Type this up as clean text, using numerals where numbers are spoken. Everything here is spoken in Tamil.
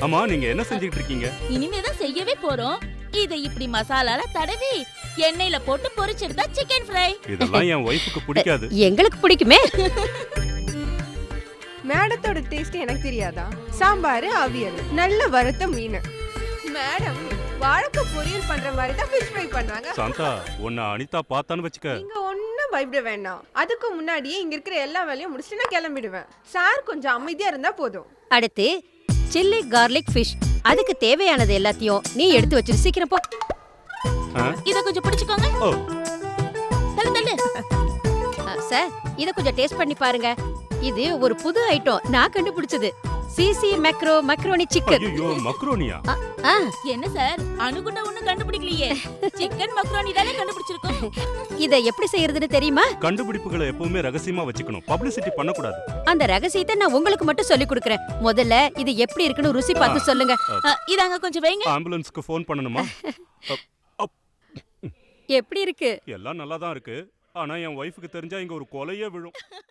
ஆமா, நீங்க என்ன செஞ்சுட்டு இருக்கீங்க? இனிமேதான் செய்யவே போறோம். இதை இப்படி மசாலால தடவி எண்ணெயில போட்டு பொரிச்சிருந்தா சிக்கன் ஃப்ரை. இதெல்லாம் என் ஒய்ஃபுக்கு பிடிக்காது. எங்களுக்கு பிடிக்குமே. மேடத்தோட டேஸ்ட் எனக்கு தெரியாதா? சாம்பார், அவியல், நல்ல வறுத்த மீன். மேடம் வாழைக்காய் பொரியல் பண்ற மாதிரி தான் ஃபிஷ் ஃப்ரை பண்ணாங்க. சாந்தா, உன்னை அனிதா பார்த்தான்னு வச்சுக்க. நீங்க ஒன்னும் பயப்பட வேண்டாம். அதுக்கு முன்னாடியே இங்க இருக்கிற எல்லா வேலையும் முடிச்சுட்டு நான் கிளம்பிடுவேன். சார் கொஞ்சம் அமைதியா இருந்தா போதும். அடுத்து சில்லி கார்லிக் ஃபிஷ். அதுக்கு தேவையானது எல்லாத்தையும் நீ எடுத்து வச்சிரு. சீக்கிரம் போ. இத கொஞ்சம் பிடிச்சுக்கோங்க. ஓ, தள்ளு தள்ளு. சார், இத கொஞ்சம் டேஸ்ட் பண்ணி பாருங்க. இது ஒரு புது ஐட்டம் நான் கண்டுபிடிச்சது. CC macaroni chicken. ஐயோ, மக்ரோனியா? என்ன சார், அணுகுண்ட ஒண்ணும் கண்டுபிடிக்கலையே. சிக்கன் மக்ரோனி தானே கண்டுபிடிச்சிருக்கோம். இத எப்படி செய்யறதுன்னு தெரியுமா? கண்டுபிடிப்புகளை எப்பவுமே ரகசியமா வச்சுக்கணும். பப்ளிசிட்டி பண்ணக்கூடாது. அந்த ரகசியத்தை நான் உங்களுக்கு மட்டும் சொல்லி கொடுக்கறேன். முதல்ல இது எப்படி இருக்குன்னு ருசி பார்த்து சொல்லுங்க. இதாங்க கொஞ்சம் வைங்க. ஆம்புலன்ஸ்க்கு ஃபோன் பண்ணணுமா? எப்படி இருக்கு? எல்லாம் நல்லா தான் இருக்கு. ஆனா என் ஒய்ஃபுக்கு தெரிஞ்சா இங்க ஒரு கொலையே விழும்.